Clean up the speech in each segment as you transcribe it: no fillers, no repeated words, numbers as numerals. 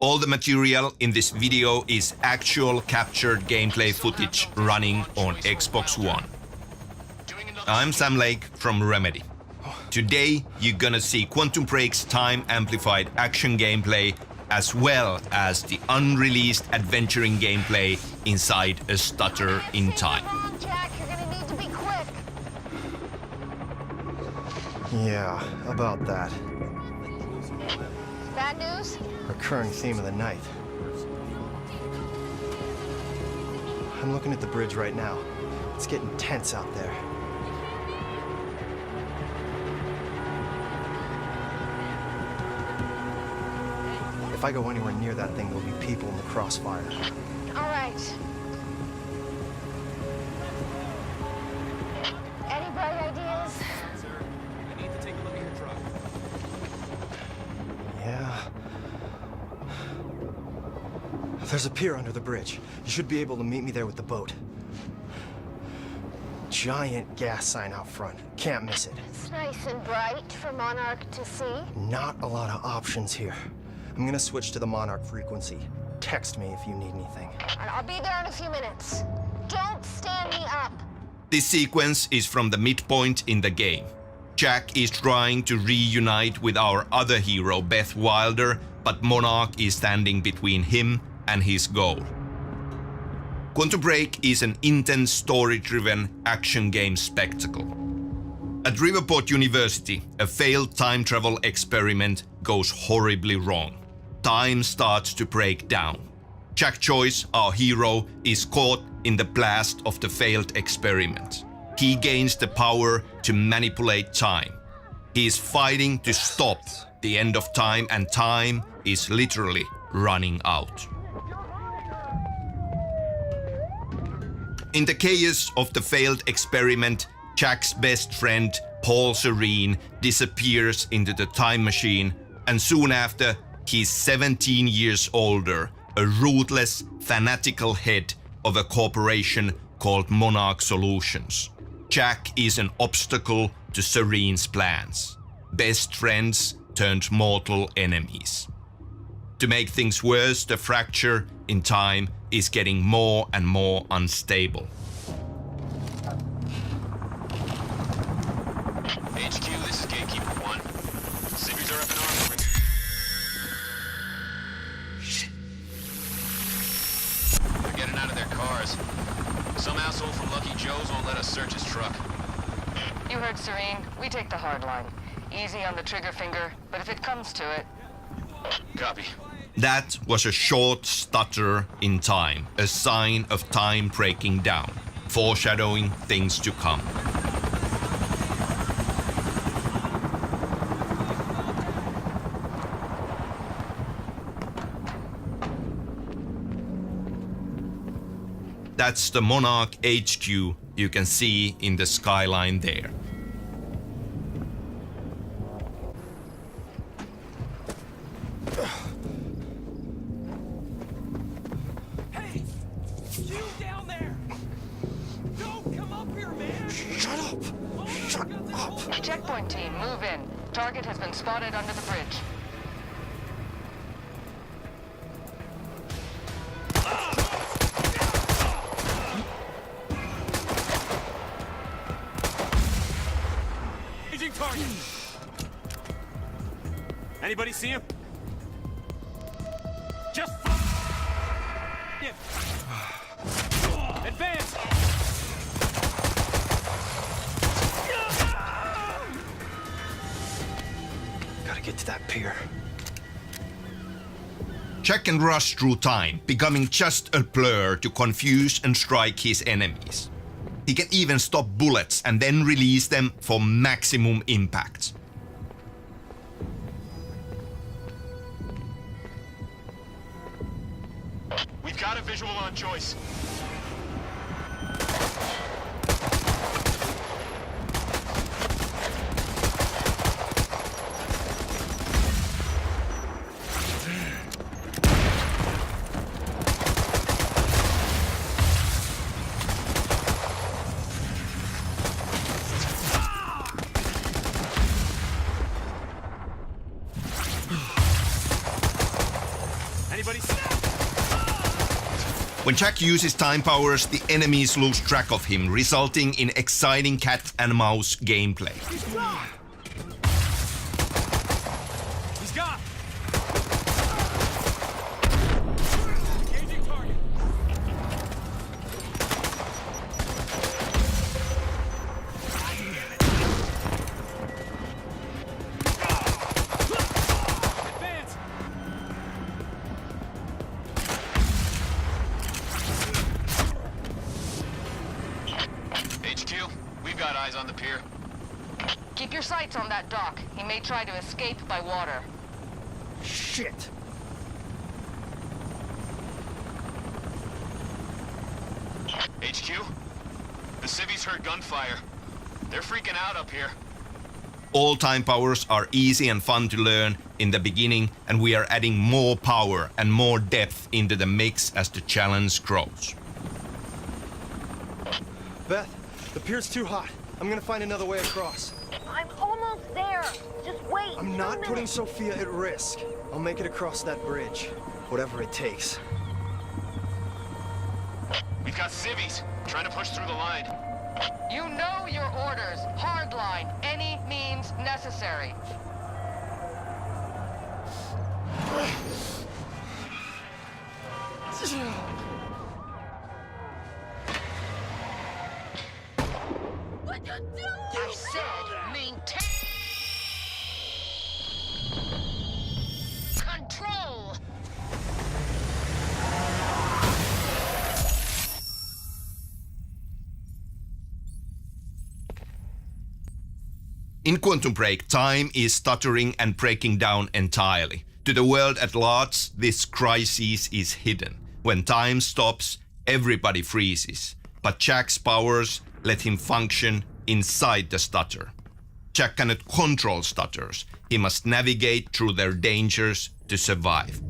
All the material in this video is actual captured gameplay footage running on Xbox One. I'm Сэма Lэйka from Remedy. Today you're gonna see Quantum Break's time-amplified action gameplay as well as the unreleased adventuring gameplay inside A Stutter in Time. Jack, you're gonna need to be quick. Yeah, about that. Bad news? Recurring theme of the night. I'm looking at the bridge right now. It's getting tense out there. If I go anywhere near that thing, there'll be people in the crossfire. All right. Any bright ideas? I need to take a look at your truck. Yeah. There's a pier under the bridge. You should be able to meet me there with the boat. Giant gas sign out front. Can't miss it. It's nice and bright for Monarch to see. Not a lot of options here. I'm gonna switch to the Monarch frequency. Text me if you need anything. I'll be there in a few minutes. Don't stand me up. This sequence is from the midpoint in the game. Jack is trying to reunite with our other hero, Beth Wilder, but Monarch is standing between him and his goal. Quantum Break is an intense story-driven action game spectacle. At Riverport University, a failed time travel experiment goes horribly wrong. Time starts to break down. Jack Joyce, our hero, is caught in the blast of the failed experiment. He gains the power to manipulate time. He is fighting to stop the end of time, and time is literally running out. In the chaos of the failed experiment, Jack's best friend, Paul Serene, disappears into the time machine, and soon after, he's 17 years older, a ruthless, fanatical head of a corporation called Monarch Solutions. Jack is an obstacle to Serene's plans. Best friends turned mortal enemies. To make things worse, the fracture in time is getting more and more unstable. HQ, this is Gatekeeper 1. Civvies are up in arms. Shit. They're getting out of their cars. Some asshole from Lucky Joe's won't let us search his truck. You heard Serene. We take the hard line. Easy on the trigger finger, but if it comes to it... Copy. That was a short stutter in time, a sign of time breaking down, foreshadowing things to come. That's the Monarch HQ you can see in the skyline there. Hey! You down there! Don't come up here, man! Shut up! Shut up! Checkpoint team, move in. Target has been spotted under the bridge. Aging target! Anybody see him? Just yeah. Advance! Gotta get to that pier. Jack can rush through time, becoming just a blur to confuse and strike his enemies. He can even stop bullets and then release them for maximum impact. We've got a visual on Joyce. Anybody snap? When Jack uses time powers, the enemies lose track of him, resulting in exciting cat and mouse gameplay. He's gone. He's gone. Engaging target. Advance. HQ, we've got eyes on the pier. Keep your sights on that dock. He may try to escape by water. Shit! HQ, the civvies heard gunfire. They're freaking out up here. All time powers are easy and fun to learn in the beginning, and we are adding more power and more depth into the mix as the challenge grows. Beth, the pier's too hot. I'm gonna find another way across. I'm almost there. Just wait. I'm 2 not putting minutes. Sophia at risk. I'll make it across that bridge. Whatever it takes. We've got civvies trying to push through the line. You know your orders. Hardline. Any means necessary. I said maintain control. In Quantum Break, time is stuttering and breaking down entirely. To the world at large, this crisis is hidden. When time stops, everybody freezes. But Jack's powers let him function inside the stutter. Jack cannot control stutters. He must navigate through their dangers to survive.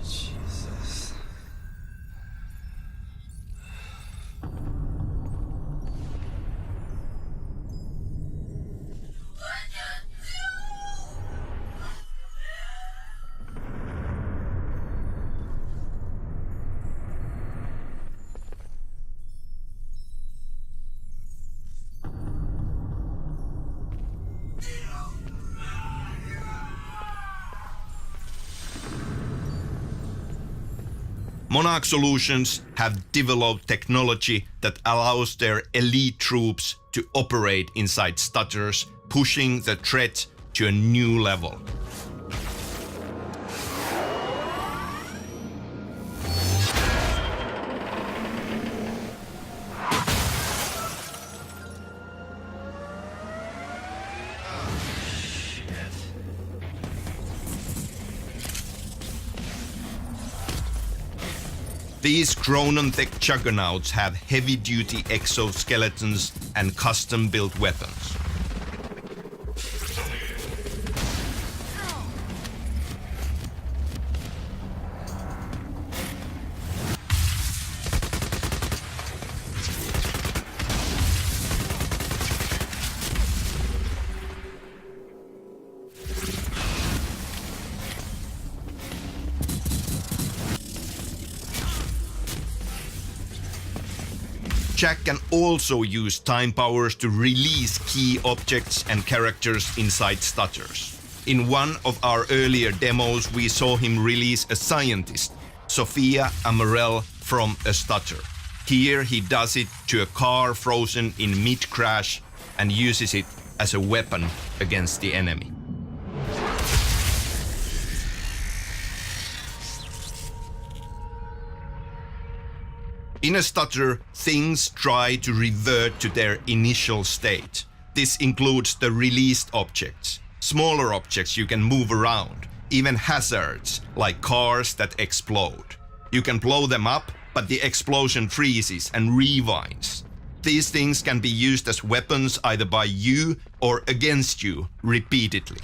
Jesus. Monarch Solutions have developed technology that allows their elite troops to operate inside stutters, pushing the threat to a new level. These Chronotech juggernauts have heavy-duty exoskeletons and custom-built weapons. Jack can also use time powers to release key objects and characters inside stutters. In one of our earlier demos, we saw him release a scientist, Sophia Amarell, from a stutter. Here he does it to a car frozen in mid-crash and uses it as a weapon against the enemy. In a stutter, things try to revert to their initial state. This includes the released objects, smaller objects you can move around, even hazards like cars that explode. You can blow them up but the explosion freezes and rewinds. These things can be used as weapons either by you or against you repeatedly.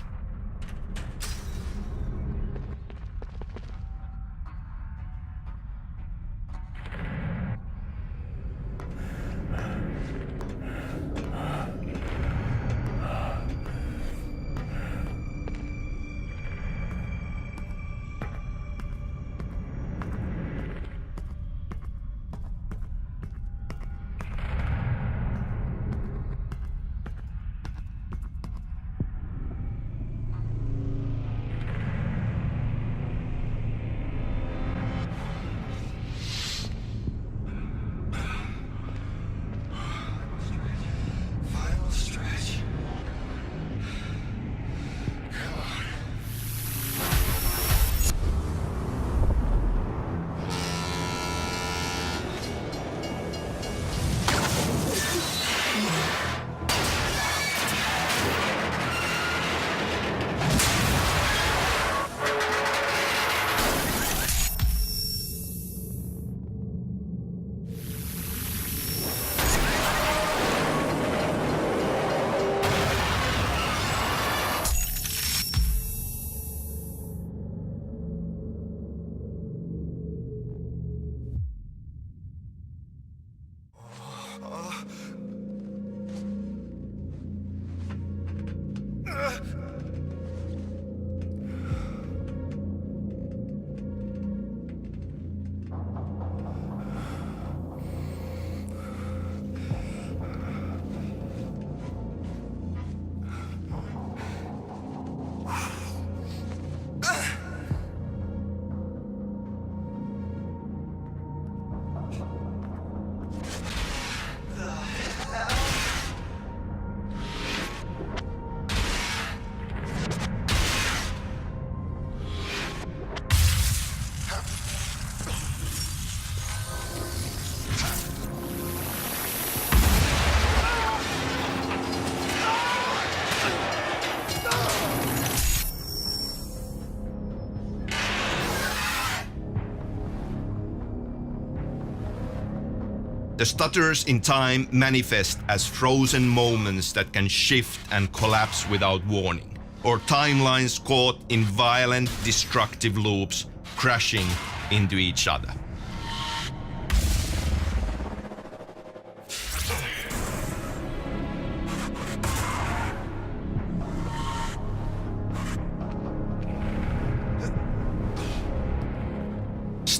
The stutters in time manifest as frozen moments that can shift and collapse without warning, or timelines caught in violent, destructive loops crashing into each other.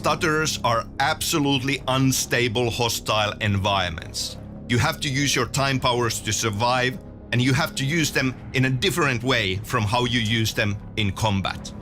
Stutters are absolutely unstable, hostile environments. You have to use your time powers to survive, and you have to use them in a different way from how you use them in combat.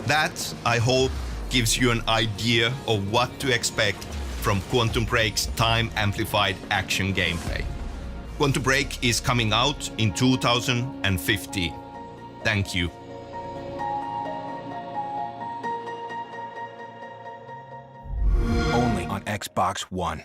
That, I hope, gives you an idea of what to expect from Quantum Break's time-amplified action gameplay. Quantum Break is coming out in 2015. Thank you. Only on Xbox One.